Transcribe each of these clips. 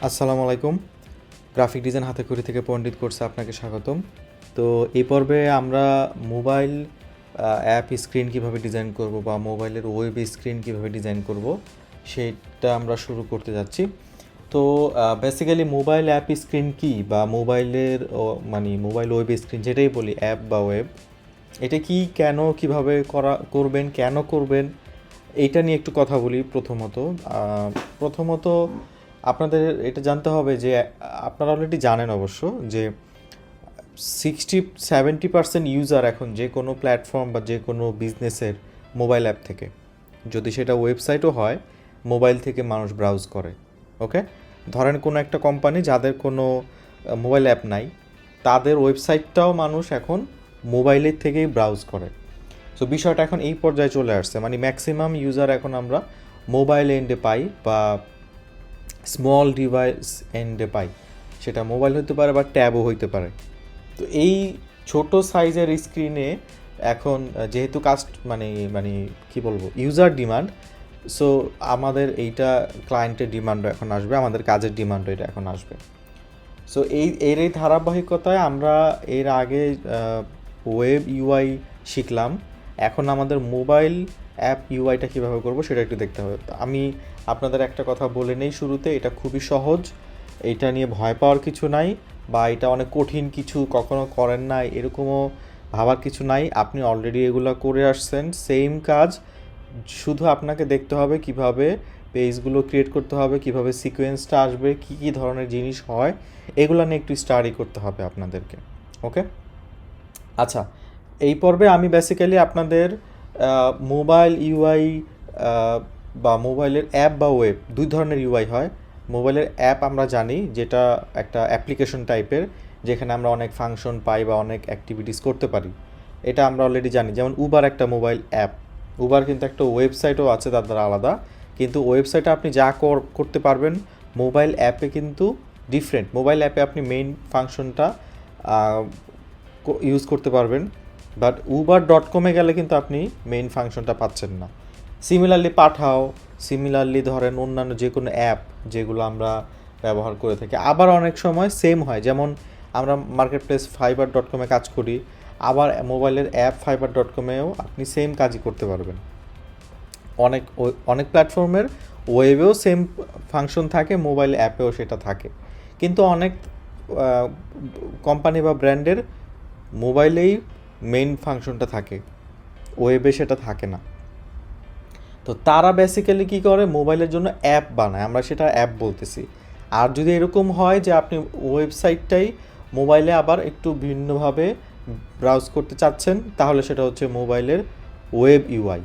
আসসালামু আলাইকুম। Graphic design হাতেখড়ি থেকে পণ্ডিত কোর্সে আপনাকে স্বাগতম। তো এই পর্বে আমরা মোবাইল অ্যাপ স্ক্রিন কীভাবে ডিজাইন করব বা মোবাইলের ওয়েব স্ক্রিন কীভাবে ডিজাইন করব সেটা আমরা শুরু করতে যাচ্ছি। তো বেসিক্যালি মোবাইল অ্যাপ স্ক্রিন কি বা মোবাইলের মানে মোবাইল ওয়েব স্ক্রিন যেটাই বলি অ্যাপ বা ওয়েব, এটা কি, কেন, কিভাবে করবেন, কেন করবেন, এইটা নিয়ে একটু কথা বলি। প্রথমত আপনাদের এটা জানতে হবে যে আপনারা অলরেডি জানেন অবশ্য যে 60-70% ইউজার এখন যে কোনো প্ল্যাটফর্ম বা যে কোনো বিজনেসের মোবাইল অ্যাপ থেকে, যদি সেটা ওয়েবসাইটও হয়, মোবাইল থেকে মানুষ ব্রাউজ করে। ওকে, ধরেন কোনো একটা কোম্পানি যাদের কোনো মোবাইল অ্যাপ নাই, তাদের ওয়েবসাইটটাও মানুষ এখন মোবাইলের থেকেই ব্রাউজ করে। সো বিষয়টা এখন এই পর্যায়ে চলে আসছে, মানে ম্যাক্সিমাম ইউজার এখন আমরা মোবাইল এন্ডে পাই বা স্মল ডিভাইস এন্ডে পাই। সেটা মোবাইল হতে পারে বা ট্যাবও হইতে পারে। তো এই ছোট সাইজের স্ক্রিনে এখন যেহেতু মানে মানে কি বলবো, ইউজার ডিমান্ড, সো আমাদের এইটা ক্লায়েন্টের ডিমান্ডও এখন আসবে, আমাদের কাজের ডিমান্ডও এটা এখন আসবে। সো এই ধারাবাহিকতায় আমরা এর আগে ওয়েব ইউআই শিখলাম, এখন আমাদের মোবাইল অ্যাপ ইউআইটা কীভাবে করবো সেটা একটু দেখতে হবে। আমি আপনাদের একটা কথা বলে নেই শুরুতে, এটা খুবই সহজ, এইটা নিয়ে ভয় পাওয়ার কিছু নাই, বা এটা অনেক কঠিন কিছু, কখনো করেন নাই এরকমও ভাবার কিছু নাই। আপনি অলরেডি এগুলো করে আসছেন, সেম কাজ, শুধু আপনাকে দেখতে হবে কিভাবে পেজগুলো ক্রিয়েট করতে হবে, কিভাবে সিকোয়েন্সটা আসবে, কী কী ধরনের জিনিস হয়, এগুলো নিয়ে একটু স্টাডি করতে হবে আপনাদেরকে। ওকে, আচ্ছা, এই পর্বে আমি বেসিক্যালি আপনাদের মোবাইল ইউআই বা মোবাইলের অ্যাপ বা ওয়েব, দুই ধরনের ইউআই হয়। মোবাইলের অ্যাপ আমরা জানি, যেটা একটা অ্যাপ্লিকেশন টাইপের, যেখানে আমরা অনেক ফাংশন পাই বা অনেক অ্যাক্টিভিটিস করতে পারি, এটা আমরা অলরেডি জানি। যেমন উবার একটা মোবাইল অ্যাপ, উবার কিন্তু একটা ওয়েবসাইটও আছে তার দ্বারা আলাদা, কিন্তু ওয়েবসাইটে আপনি যা করতে পারবেন মোবাইল অ্যাপে কিন্তু ডিফারেন্ট। মোবাইল অ্যাপে আপনি মেইন ফাংশনটা ইউজ করতে পারবেন, বাট uber.com গেলে কিন্তু আপনি মেইন ফাংশনটা পাচ্ছেন না। সিমিলারলি পাঠাও, সিমিলারলি ধরেন অন্যান্য যে কোনো অ্যাপ যেগুলো আমরা ব্যবহার করে থাকি, আবার অনেক সময় সেম হয়। যেমন আমরা মার্কেট প্লেস fiverr.com কাজ করি, আবার মোবাইলের অ্যাপ fiverr.com আপনি সেম কাজই করতে পারবেন। অনেক অনেক প্ল্যাটফর্মের ওয়েবেও সেম ফাংশন থাকে, মোবাইল অ্যাপেও সেটা থাকে, কিন্তু অনেক কোম্পানি বা ব্র্যান্ডের মোবাইলেই মেইন ফাংশনটা থাকে, ওয়েবে সেটা থাকে না। তো তারা বেসিক্যালি কী করে, মোবাইলের জন্য অ্যাপ বানায়, আমরা সেটা অ্যাপ বলতেছি। আর যদি এরকম হয় যে আপনি ওয়েবসাইটটাই মোবাইলে আবার একটু ভিন্নভাবে ব্রাউজ করতে চাচ্ছেন, তাহলে সেটা হচ্ছে মোবাইলের ওয়েব ইউআই।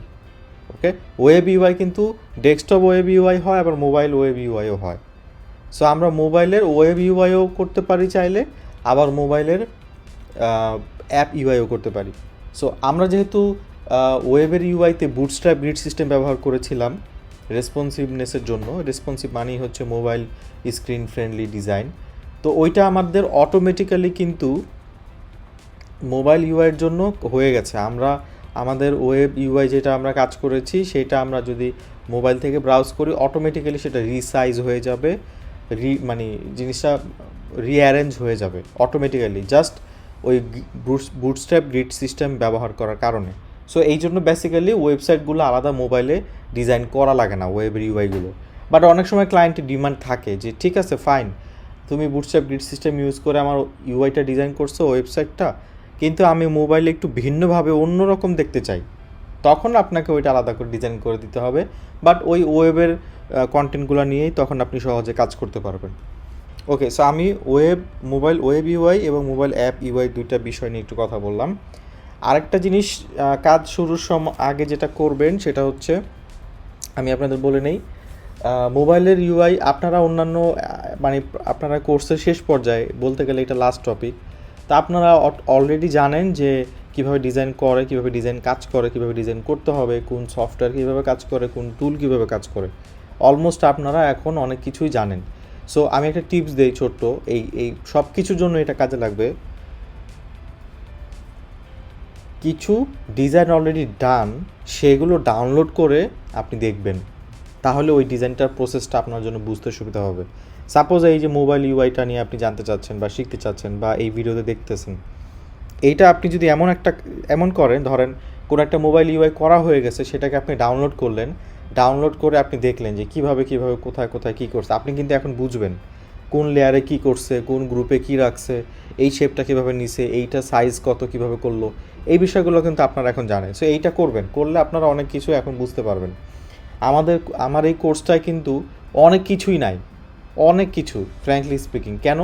ওকে, ওয়েব ইউআই কিন্তু ডেস্কটপ ওয়েব ইউআই হয়, আবার মোবাইল ওয়েব ইউআইও হয়। সো আমরা মোবাইলের ওয়েব ইউআইও করতে পারি চাইলে, আবার মোবাইলের অ্যাপ ইউআইও করতে পারি। সো আমরা যেহেতু ওয়েবের ইউআইতে বুটস্ট্র্যাপ গ্রিড সিস্টেম ব্যবহার করেছিলাম রেসপন্সিভনেসের জন্য, রেসপন্সিভ মানেই হচ্ছে মোবাইল স্ক্রিন ফ্রেন্ডলি ডিজাইন, তো ওইটা আমাদের অটোমেটিক্যালি কিন্তু মোবাইল ইউআইয়ের জন্য হয়ে গেছে। আমরা আমাদের ওয়েব ইউআই যেটা আমরা কাজ করেছি, সেটা আমরা যদি মোবাইল থেকে ব্রাউজ করি, অটোমেটিক্যালি সেটা রিসাইজ হয়ে যাবে, মানে জিনিসটা রিঅ্যারেঞ্জ হয়ে যাবে অটোমেটিক্যালি, জাস্ট ওই বুটস্ট্র্যাপ গ্রিড সিস্টেম ব্যবহার করার কারণে। সো এই জন্য বেসিক্যালি ওয়েবসাইটগুলো আলাদা মোবাইলে ডিজাইন করা লাগে না, ওয়েবের ইউআইগুলো। বাট অনেক সময় ক্লায়েন্টের ডিমান্ড থাকে যে ঠিক আছে ফাইন, তুমি বুটস্ট্র্যাপ গ্রিড সিস্টেম ইউজ করে আমার ইউআইটা ডিজাইন করছো ওয়েবসাইটটা, কিন্তু আমি মোবাইলে একটু ভিন্নভাবে অন্যরকম দেখতে চাই, তখন আপনাকে ওইটা আলাদা করে ডিজাইন করে দিতে হবে। বাট ওই ওয়েবের কন্টেন্টগুলো নিয়েই তখন আপনি সহজে কাজ করতে পারবেন। ওকে, সো আমি মোবাইল ওয়েব ইউআই এবং মোবাইল অ্যাপ ইউআই দুইটা বিষয় নিয়ে একটু কথা বললাম। আরেকটা জিনিস, কাজ শুরুর আগে যেটা করবেন সেটা হচ্ছে, আমি আপনাদের বলে নেই, মোবাইলের ইউআই আপনারা অন্যান্য মানে আপনারা কোর্সের শেষ পর্যায়ে, বলতে গেলে এটা লাস্ট টপিক, তা আপনারা অলরেডি জানেন যে কীভাবে ডিজাইন করে, কীভাবে ডিজাইন কাজ করে, কীভাবে ডিজাইন করতে হবে, কোন সফটওয়্যার কীভাবে কাজ করে, কোন টুল কীভাবে কাজ করে, অলমোস্ট আপনারা এখন অনেক কিছুই জানেন। সো আমি একটা টিপস দিই ছোট্ট, এই সব কিছুর জন্য এটা কাজে লাগবে। কিছু ডিজাইন অলরেডি ডান, সেগুলো ডাউনলোড করে আপনি দেখবেন, তাহলে ওই ডিজাইনটার প্রসেসটা আপনার জন্য বুঝতে সুবিধা হবে। সাপোজ এই যে মোবাইল ইউআইটা নিয়ে আপনি জানতে চাচ্ছেন বা শিখতে চাচ্ছেন বা এই ভিডিওতে দেখতেছেন, এইটা আপনি যদি এমন করেন, ধরেন কোনো একটা মোবাইল ইউআই করা হয়ে গেছে, সেটাকে আপনি ডাউনলোড করলেন, ডাউনলোড করে আপনি দেখলেন যে কীভাবে কোথায় কোথায় কী করছে, আপনি কিন্তু এখন বুঝবেন কোন লেয়ারে কী করছে, কোন গ্রুপে কী রাখছে, এই শেপটা কীভাবে নিছে, এইটা সাইজ কত কীভাবে করলো, এই বিষয়গুলো কিন্তু আপনারা এখন জানেন। সো এইটা করলে আপনারা অনেক কিছু এখন বুঝতে পারবেন। আমার এই কোর্সটায় কিন্তু অনেক কিছুই নাই, অনেক কিছু, ফ্র্যাঙ্কলি স্পিকিং। কেন?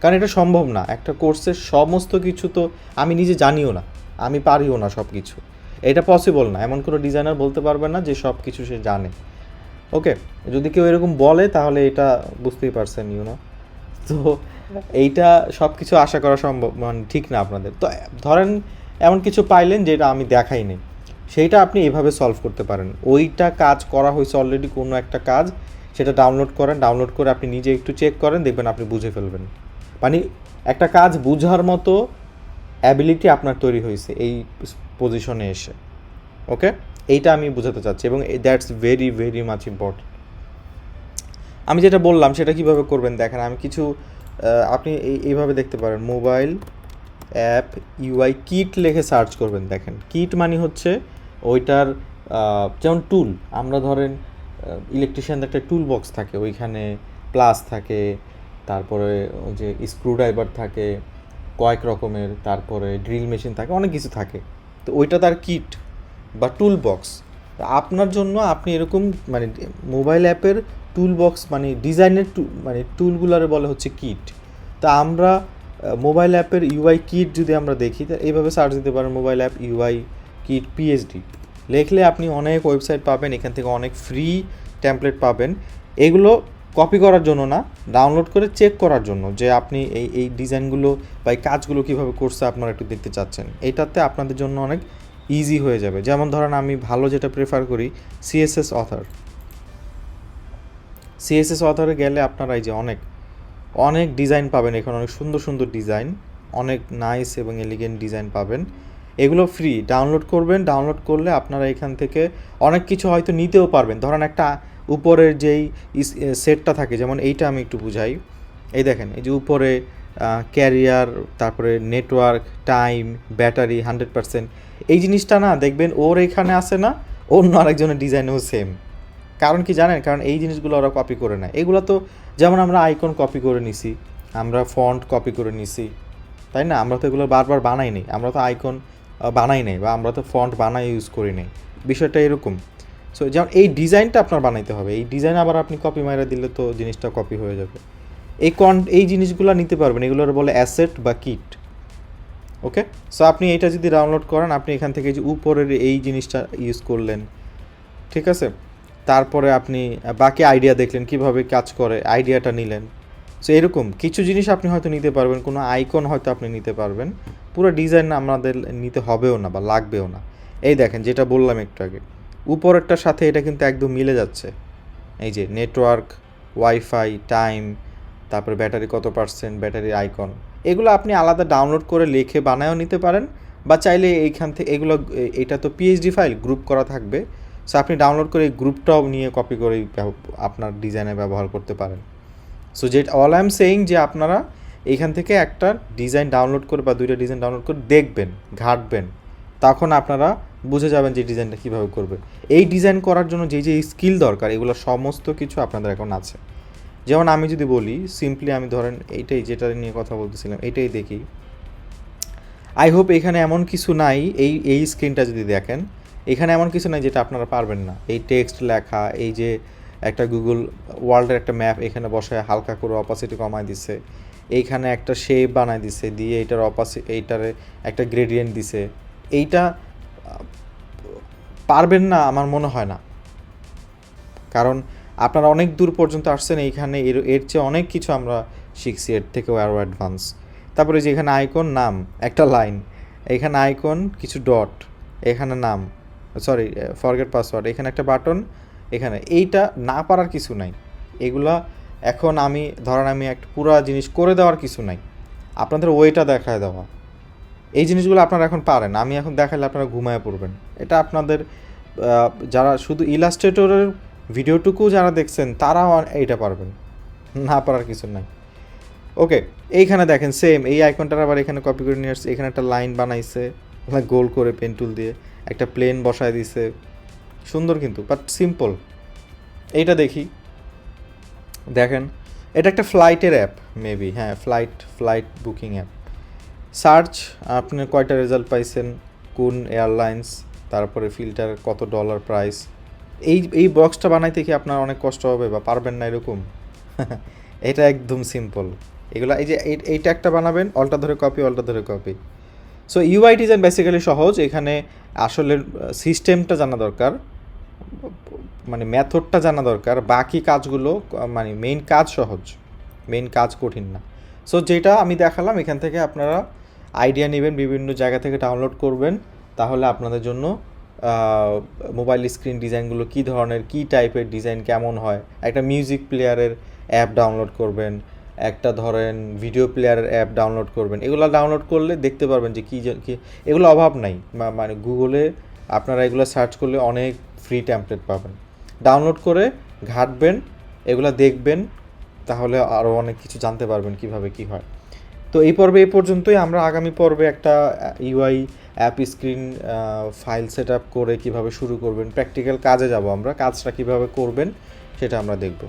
কারণ এটা সম্ভব না, একটা কোর্সের সমস্ত কিছু তো আমি নিজে জানিও না, আমি পারিও না সব কিছু, এটা পসিবল না। এমন কোনো ডিজাইনার বলতে পারবে না যে সব কিছু সে জানে। ওকে, যদি কেউ এরকম বলে তাহলে এটা বুঝতেই পারছেন, তো এইটা সব কিছু আশা করা সম্ভব মানে ঠিক না আপনাদের। তো ধরেন এমন কিছু পাইলেন যেটা আমি দেখাই নেই, সেইটা আপনি এভাবে সলভ করতে পারেন। ওইটা কাজ করা হয়েছে অলরেডি, কোনো একটা কাজ, সেটা ডাউনলোড করেন, ডাউনলোড করে আপনি নিজে একটু চেক করেন, দেখবেন আপনি বুঝে ফেলবেন। মানে একটা কাজ বুঝার মতো অ্যাবিলিটি আপনার তৈরি হয়েছে এই পজিশনে এসে। ওকে, এইটা আমি বোঝাতে চাচ্ছি, এবং that's very very much important. আমি যেটা বললাম সেটা কীভাবে করবেন দেখেন, আমি কিছু আপনি এইভাবে দেখতে পারেন, মোবাইল অ্যাপ ইউআই কিট লিখে সার্চ করবেন। দেখেন কিট মানে হচ্ছে ওইটার যেমন টুল, আমরা ধরেন ইলেকট্রিশিয়ানদের একটা টুল বক্স থাকে, ওইখানে প্লাস থাকে, তারপরে ওই যে স্ক্রুড্রাইভার থাকে কয়েক রকমের, তারপরে ড্রিল মেশিন থাকে, অনেক কিছু থাকে। তো ওইটা তার কিট বা টুল বক্স। আপনার জন্য আপনি এরকম মানে মোবাইল অ্যাপের টুল বক্স মানে ডিজাইনের মানে টুলগুলোরে বলে হচ্ছে কিট। তা আমরা মোবাইল অ্যাপের ইউআই কিট যদি আমরা দেখি, তা এইভাবে সার্চ দিতে পারেন, mobile app UI kit PhD লিখলে আপনি অনেক ওয়েবসাইট পাবেন, এখান থেকে অনেক ফ্রি টেমপ্লেট পাবেন। এগুলো কপি করার জন্য না, ডাউনলোড করে চেক করার জন্য যে আপনি এই ডিজাইনগুলো বা এই কাজগুলো কীভাবে করছে আপনারা একটু দেখতে চাচ্ছেন। এটাতে আপনাদের জন্য অনেক ইজি হয়ে যাবে। যেমন ধরেন আমি ভালো যেটা প্রেফার করি, সিএসএস অথরে গেলে আপনারা এই যে অনেক ডিজাইন পাবেন, এখানে অনেক সুন্দর সুন্দর ডিজাইন, অনেক নাইস এবং এলিগেন্ট ডিজাইন পাবেন। এগুলো ফ্রি, ডাউনলোড করবেন, ডাউনলোড করলে আপনারা এখান থেকে অনেক কিছু হয়তো নিতেও পারবেন। ধরেন একটা উপরের যেই সেটটা থাকে, যেমন এইটা আমি একটু বুঝাই, এই দেখেন এই যে উপরে ক্যারিয়ার, তারপরে নেটওয়ার্ক, টাইম, ব্যাটারি 100%, এই জিনিসটা না দেখবেন ওর এখানে আসে না, অন্য আরেকজনের ডিজাইনেও সেম। কারণ কি জানেন? কারণ এই জিনিসগুলো ওরা কপি করে নেয়। এগুলো তো যেমন আমরা আইকন কপি করে নিছি, আমরা ফন্ট কপি করে নিছি, তাই না? আমরা তো এগুলো বারবার বানাই নেই, আমরা তো আইকন বানাই নেই, বা আমরা তো ফন্ট বানাই ইউজ করি নেই, বিষয়টা এরকম। সো যেমন এই ডিজাইনটা আপনার বানাইতে হবে, এই ডিজাইন আবার আপনি কপি মাইরা দিলে তো জিনিসটা কপি হয়ে যাবে। এই জিনিসগুলো নিতে পারবেন, এগুলোর বলে অ্যাসেট বা কিট। ওকে, সো আপনি এটা যদি ডাউনলোড করেন, আপনি এখান থেকে যে উপরের এই জিনিসটা ইউজ করলেন, ঠিক আছে, তারপরে আপনি বাকি আইডিয়া দেখলেন কীভাবে কাজ করে, আইডিয়াটা নিলেন। সো এরকম কিছু জিনিস আপনি হয়তো নিতে পারবেন, কোনো আইকন হয়তো আপনি নিতে পারবেন, পুরো ডিজাইন আমাদের নিতে হবেও না বা লাগবেও না। এই দেখেন যেটা বললাম একটু আগে, উপরেরটার সাথে এটা কিন্তু একদম মিলে যাচ্ছে। এই যে নেটওয়ার্ক, ওয়াইফাই, টাইম, তারপরে ব্যাটারি কত %, ব্যাটারির আইকন, এগুলো আপনি আলাদা ডাউনলোড করে লিখে বানায়ও নিতে পারেন, বা চাইলে এইখান থেকে এটা তো পিএইচডি ফাইল গ্রুপ করা থাকবে, সো আপনি ডাউনলোড করে এই গ্রুপটাও নিয়ে কপি করে আপনার ডিজাইনে ব্যবহার করতে পারেন। So all I am saying যে আপনারা এইখান থেকে একটা ডিজাইন ডাউনলোড করে বা দুইটা ডিজাইন ডাউনলোড করে দেখবেন, ঘাঁটবেন, তখন আপনারা বুঝে যাবেন যে ডিজাইনটা কীভাবে করবে। এই ডিজাইন করার জন্য যে স্কিল দরকার, এগুলো সমস্ত কিছু আপনাদের এখন আছে। যেমন আমি যদি বলি সিম্পলি, আমি ধরেন এইটাই যেটা নিয়ে কথা বলতেছিলাম এইটাই দেখি, আই হোপ এখানে এমন কিছু নাই, এই স্ক্রিনটা যদি দেখেন, এখানে এমন কিছু নাই যেটা আপনারা পারবেন না। এই টেক্সট লেখা, এই যে একটা গুগল ওয়ার্ল্ডের একটা ম্যাপ এখানে বসায় হালকা করে অপাসিটি কমায় দিছে, এইখানে একটা শেপ বানায় দিছে, দিয়ে এইটারে একটা গ্রেডিয়েন্ট দিছে, এইটা পারবেন না আমার মনে হয় না। কারণ আপনারা অনেক দূর পর্যন্ত আসছেন, এইখানে এর চেয়ে অনেক কিছু আমরা শিখছি, এর থেকেও আরও অ্যাডভান্স। তারপরে যে এখানে আইকন, নাম, একটা লাইন, এখানে আইকন, কিছু ডট, এখানে নাম, সরি ফরগেট পাসওয়ার্ড, এখানে একটা বাটন, এখানে এইটা না পারার কিছু নাই। এগুলা এখন আমি একটা পুরো জিনিস করে দেওয়ার কিছু নাই, আপনাদের ওয়েটা দেখায় দেওয়া, এই জিনিসগুলো আপনারা এখন পারেন। আমি এখন দেখালে আপনারা ঘুমায় পড়বেন। এটা আপনাদের যারা শুধু ইলাস্ট্রেটরের ভিডিওটুকু যারা দেখছেন তারাও এইটা পারবেন। না পারার কিছু নাই। ওকে, এইখানে দেখেন সেম এই আইকনটার আবার এখানে কপি করে নিয়ে আসছে, এখানে একটা লাইন বানাইছে গোল করে পেন টুল দিয়ে, একটা প্লেন বসায় দিছে, সুন্দর কিন্তু বাট সিম্পল। এইটা দেখি, দেখেন এটা একটা ফ্লাইটের অ্যাপ মেবি, হ্যাঁ ফ্লাইট বুকিং অ্যাপ। সার্চ, আপনি কয়টা রেজাল্ট পাইছেন, কোন এয়ারলাইন্স, তারপরে ফিল্টার, কত ডলার প্রাইস। এই বক্সটা বানাইতে কি আপনার অনেক কষ্ট হবে বা পারবেন না এরকম? এটা একদম সিম্পল। এগুলো এই যে এইটা একটা বানাবেন, অলটা ধরে কপি, অলটা ধরে copy. So UI design basically সহজ, এখানে আসলে সিস্টেমটা জানা দরকার, মানে মেথডটা জানা দরকার, বাকি কাজগুলো মানে মেইন কাজ সহজ, মেইন কাজ কঠিন না। সো যেটা আমি দেখালাম এখান থেকে আপনারা আইডিয়া নেবেন, বিভিন্ন জায়গা থেকে ডাউনলোড করবেন, তাহলে আপনাদের জন্য মোবাইল স্ক্রিন ডিজাইনগুলো কী ধরনের, কী টাইপের ডিজাইন কেমন হয়, একটা মিউজিক প্লেয়ারের অ্যাপ ডাউনলোড করবেন, একটা ধরেন ভিডিও প্লেয়ারের অ্যাপ ডাউনলোড করবেন, এগুলো ডাউনলোড করলে দেখতে পারবেন যে কী এগুলো অভাব নাই, মানে গুগলে আপনারা এগুলো সার্চ করলে অনেক ফ্রি টেমপ্লেট পাবেন, ডাউনলোড করে ঘাঁটবেন, এগুলো দেখবেন, তাহলে আরও অনেক কিছু জানতে পারবেন কিভাবে কি হয়। তো এই পর্বে এই পর্যন্তই। আমরা আগামী পর্বে একটা UI app screen file set up করে কীভাবে শুরু করবেন, প্র্যাকটিক্যাল কাজে যাব আমরা, কাজটা কীভাবে করবেন সেটা আমরা দেখব।